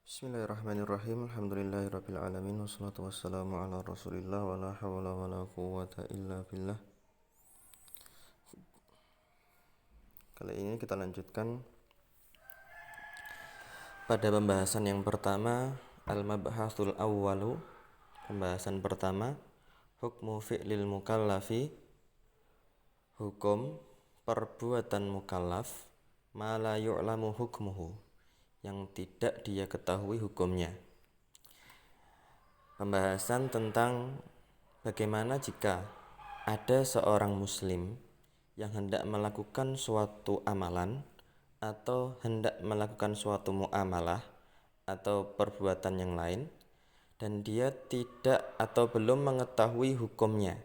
Bismillahirrahmanirrahim. Alhamdulillahirabbil alamin wassalatu wassalamu ala Rasulillah wala haula wala quwwata illa billah. Kali ini kita lanjutkan pada pembahasan yang pertama, al-mabhasul awwalu. Pembahasan pertama, hukmu fi'lil mukallafi, hukum perbuatan mukallaf ma la yu'lamu hukmuhu, yang tidak dia ketahui hukumnya. Pembahasan tentang bagaimana jika ada seorang muslim yang hendak melakukan suatu amalan atau hendak melakukan suatu muamalah atau perbuatan yang lain dan dia tidak atau belum mengetahui hukumnya.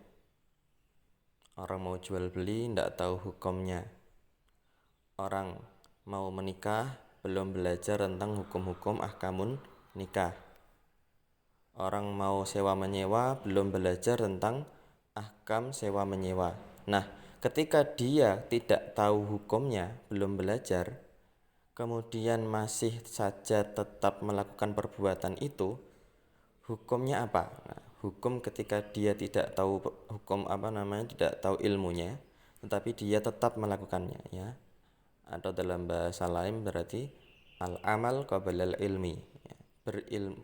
Orang mau jual beli tidak tahu hukumnya. Orang mau menikah belum belajar tentang hukum-hukum ahkamun nikah. Orang mau sewa menyewa belum belajar tentang ahkam sewa menyewa. Nah, ketika dia tidak tahu hukumnya, belum belajar, kemudian masih saja tetap melakukan perbuatan itu, hukumnya apa? Nah, hukum ketika dia tidak tahu hukum tidak tahu ilmunya, tetapi dia tetap melakukannya, ya. Atau dalam bahasa lain berarti al-amal qabla al-ilmi, ya.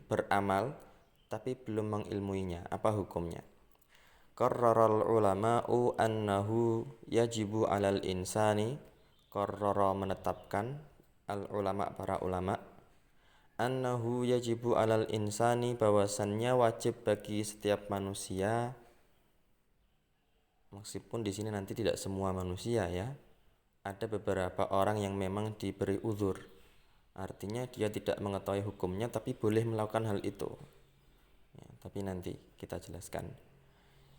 Beramal tapi belum mengilmuinya. Apa hukumnya? Qarraral ulama'u annahu yajibu 'alal insani, qarrara menetapkan, al ulama para ulama, annahu yajibu 'alal insani bahwasannya wajib bagi setiap manusia, meskipun di sini nanti tidak semua manusia, ya. Ada beberapa orang yang memang diberi uzur. Artinya dia tidak mengetahui hukumnya tapi boleh melakukan hal itu. Ya, tapi nanti kita jelaskan.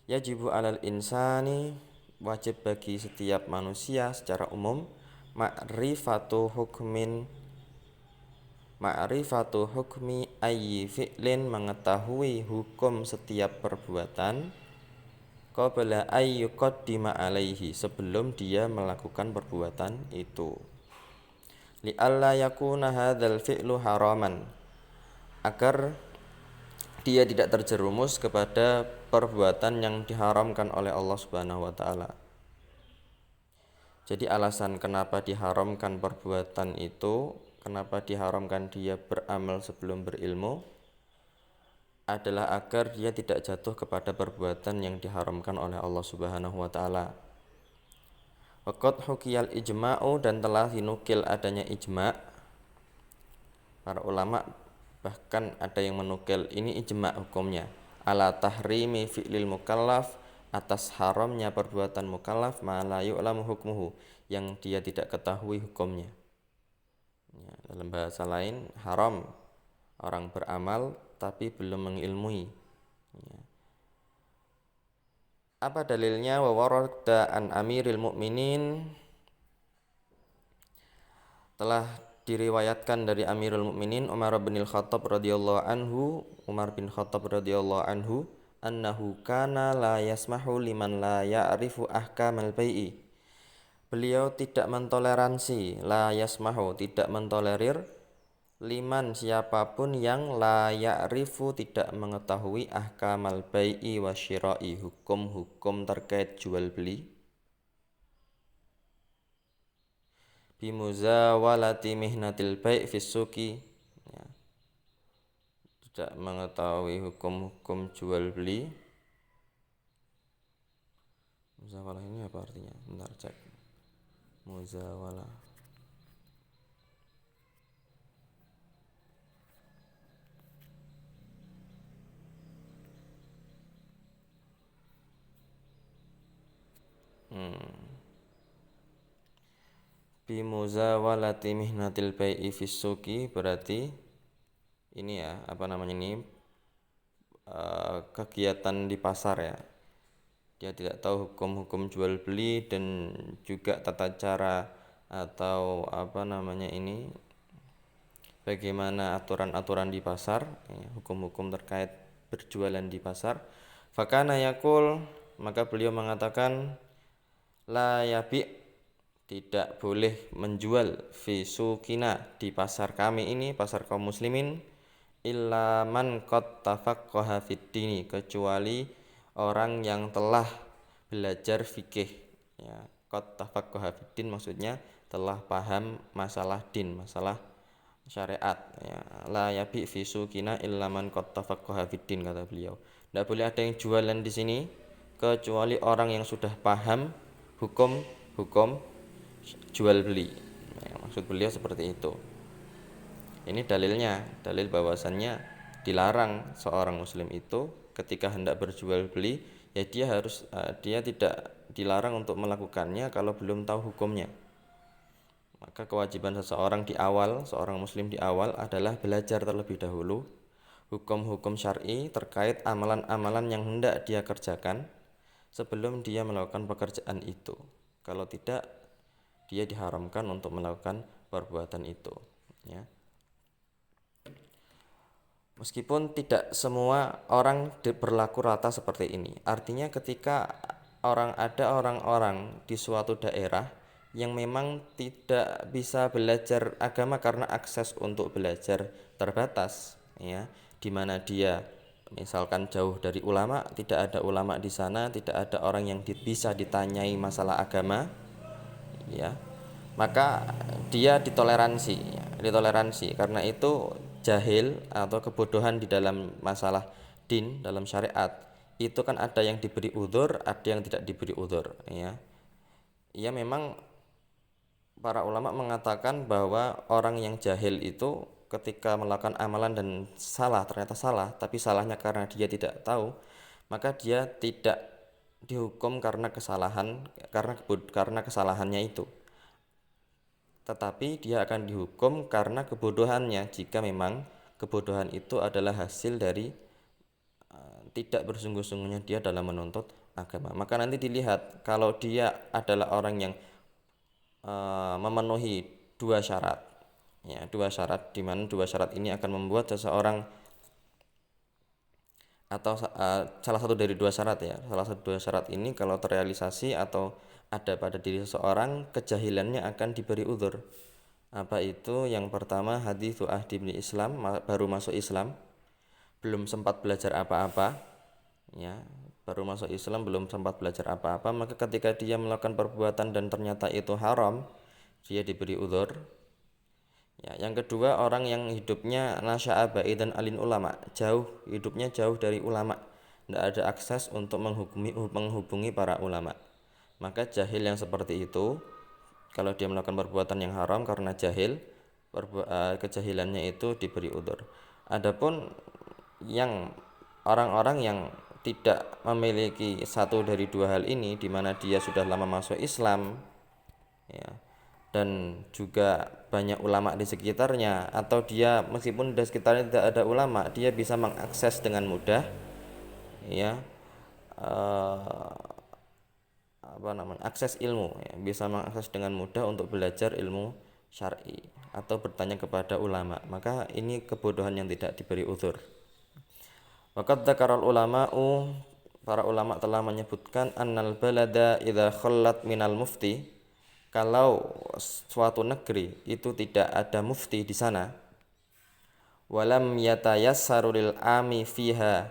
Yajibu 'alal insani, wajib bagi setiap manusia secara umum, ma'rifatu hukmi ayyi fi'lin, mengetahui hukum setiap perbuatan, qabla ayyuqaddima alaihi, sebelum dia melakukan perbuatan itu. Li'alla yakuna hadzal fi'lu haraman, agar dia tidak terjerumus kepada perbuatan yang diharamkan oleh Allah Subhanahu wa taala. Jadi alasan kenapa diharamkan perbuatan itu, kenapa diharamkan dia beramal sebelum berilmu, adalah agar dia tidak jatuh kepada perbuatan yang diharamkan oleh Allah Subhanahu wa taala. Waqad hukiyal ijma'u, dan telah dinukil adanya ijma'. Para ulama bahkan ada yang menukil ini ijma' hukumnya, ala tahrimi fi'lil mukallaf, atas haramnya perbuatan mukallaf, ma la yu'lamu hukmuhu, yang dia tidak ketahui hukumnya. Ya, dalam bahasa lain, haram orang beramal tapi belum mengilmui. Ya. Apa dalilnya? Wa warada an amiril mu'minin, telah diriwayatkan dari Amirul Mukminin Umar bin Khattab radhiyallahu anhu, annahu kana la yasmahu liman la ya'rifu ahkamal bai'i. Beliau tidak mentoleransi, la yasmahu, tidak mentolerir, liman, siapapun yang la ya'rifu, tidak mengetahui, ahkamal bai'i wasyira'i, hukum-hukum terkait jual beli, bimuzawalati mihnatil bai' fis suqi, ya. Tidak mengetahui hukum-hukum jual beli. Muzawalah ini apa artinya? Bentar cek. Muzawalah. Bimuzawalati mihnatil bai'i fis suqi, berarti ini ya, kegiatan di pasar, ya. Dia tidak tahu hukum-hukum jual beli dan juga tata cara atau bagaimana aturan-aturan di pasar, ya, hukum-hukum terkait berjualan di pasar. Fakana yaqul, maka beliau mengatakan, la yabi', tidak boleh menjual fi suqina di pasar kami ini, pasar kaum muslimin, illa man qad tafaqqaha fid dini, kecuali orang yang telah belajar fikih. Ya, qad tafaqqaha fid din maksudnya telah paham masalah din, masalah syariat. Ya, la yabi fi suqina illa man qad tafaqqaha fid din, kata beliau. Tidak boleh ada yang jualan di sini kecuali orang yang sudah paham hukum jual beli. Ya, maksud beliau seperti itu. Ini dalilnya, dalil bahwasannya dilarang seorang muslim itu ketika hendak berjual beli, ya dia tidak dilarang untuk melakukannya kalau belum tahu hukumnya. Maka kewajiban seorang muslim di awal adalah belajar terlebih dahulu hukum-hukum syar'i terkait amalan-amalan yang hendak dia kerjakan sebelum dia melakukan pekerjaan itu. Kalau tidak, dia diharamkan untuk melakukan perbuatan itu, ya. Meskipun tidak semua orang berlaku rata seperti ini. Artinya ketika ada orang-orang di suatu daerah yang memang tidak bisa belajar agama karena akses untuk belajar terbatas, ya, di mana dia misalkan jauh dari ulama, tidak ada ulama di sana, tidak ada orang yang bisa ditanyai masalah agama, ya, maka dia ditoleransi. Karena itu jahil atau kebodohan di dalam masalah din, dalam syariat itu kan ada yang diberi udzur, ada yang tidak diberi udzur, ya. Ya memang para ulama mengatakan bahwa orang yang jahil itu ketika melakukan amalan dan ternyata salah, tapi salahnya karena dia tidak tahu, maka dia tidak dihukum karena kesalahannya itu, tetapi dia akan dihukum karena kebodohannya jika memang kebodohan itu adalah hasil dari tidak bersungguh-sungguhnya dia dalam menuntut agama. Maka nanti dilihat kalau dia adalah orang yang memenuhi dua syarat, ya, di mana dua syarat ini akan membuat seseorang atau salah satu dari dua syarat, ya, salah satu dua syarat ini kalau terrealisasi atau ada pada diri seseorang, kejahilannya akan diberi udzur. Apa itu? Yang pertama, haditsu ahdi bin Islam, baru masuk Islam, belum sempat belajar apa-apa, ya, baru masuk Islam belum sempat belajar apa-apa, maka ketika dia melakukan perbuatan dan ternyata itu haram, dia diberi udzur. Ya, yang kedua, orang yang hidupnya nasya'a ba'idan alin ulama, hidupnya jauh dari ulama, tidak ada akses untuk menghubungi para ulama. Maka jahil yang seperti itu, kalau dia melakukan perbuatan yang haram karena jahil, kejahilannya itu diberi udzur. Adapun yang orang-orang yang tidak memiliki satu dari dua hal ini, di mana dia sudah lama masuk Islam, ya, dan juga banyak ulama di sekitarnya, atau dia meskipun di sekitarnya tidak ada ulama, dia bisa mengakses dengan mudah, ya, akses ilmu, ya, bisa mengakses dengan mudah untuk belajar ilmu syar'i atau bertanya kepada ulama, maka ini kebodohan yang tidak diberi udzur. Waqad dzakaral ulama'u, para ulama telah menyebutkan annal balada idza khallat minal mufti, kalau suatu negeri itu tidak ada mufti di sana, walam yatayassaru lil ami fiha,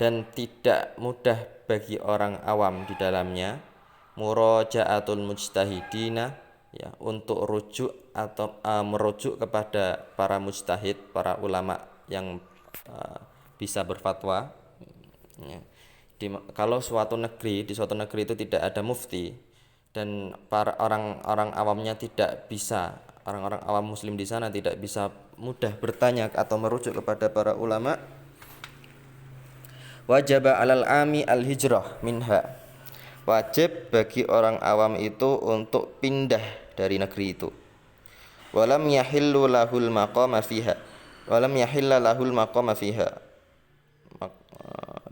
dan tidak mudah bagi orang awam di dalamnya, muraja'atul mujtahidina, ya, untuk rujuk atau merujuk kepada para mujtahid, para ulama yang bisa berfatwa, ya. Kalau di suatu negeri itu tidak ada mufti dan para orang-orang awamnya tidak bisa, orang-orang awam muslim di sana tidak bisa mudah bertanya atau merujuk kepada para ulama, wajib alal ami al hijrah minha, wajib bagi orang awam itu untuk pindah dari negeri itu. Walam yahillu lahul maqama fiha,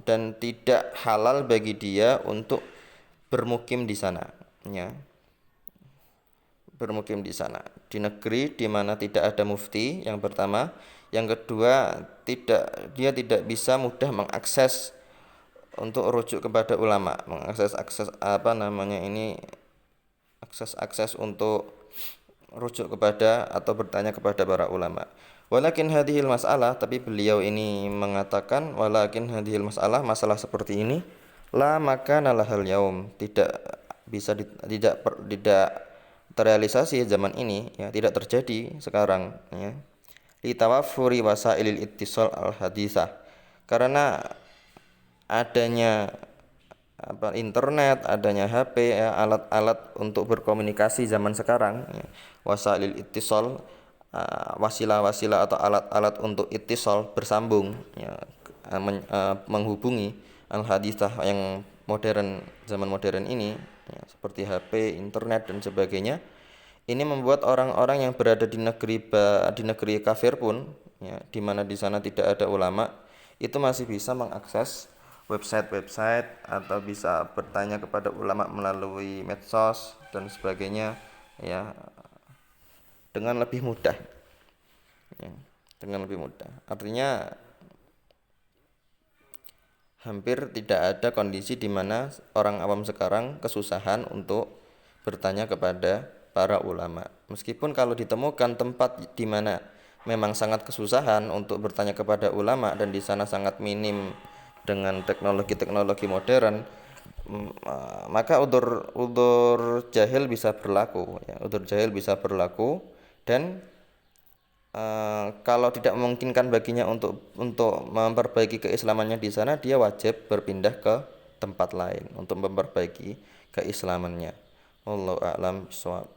dan tidak halal bagi dia untuk bermukim di sana, ya, bermukim di sana, di negeri di mana tidak ada mufti, yang pertama. Yang kedua, dia tidak bisa mudah mengakses untuk rujuk kepada ulama, mengakses akses untuk rujuk kepada atau bertanya kepada para ulama. Walakin hadhil masalah, tapi beliau ini mengatakan walakin hadhil masalah, masalah seperti ini la makana lahal yaum, tidak terrealisasi zaman ini, ya, tidak terjadi sekarang, ya. Li tawaffuri wasailil ittisal al hadisah, karena adanya internet, adanya HP, ya, alat-alat untuk berkomunikasi zaman sekarang, ya. Wasailil ittisal, wasilah-wasilah atau alat-alat untuk ittisal, bersambung, ya, menghubungi al hadisah yang modern, zaman modern ini, ya, seperti HP, internet dan sebagainya. Ini membuat orang-orang yang berada di negeri kafir pun, ya, di mana di sana tidak ada ulama, itu masih bisa mengakses website-website atau bisa bertanya kepada ulama melalui medsos dan sebagainya, ya, dengan lebih mudah, ya, dengan lebih mudah. Artinya hampir tidak ada kondisi di mana orang awam sekarang kesusahan untuk bertanya kepada para ulama. Meskipun kalau ditemukan tempat di mana memang sangat kesusahan untuk bertanya kepada ulama dan di sana sangat minim dengan teknologi-teknologi modern, maka udur jahil bisa berlaku, ya, udur jahil bisa berlaku. Dan kalau tidak memungkinkan baginya untuk memperbaiki keislamannya di sana, dia wajib berpindah ke tempat lain untuk memperbaiki keislamannya. Wallahu a'lam bishawab.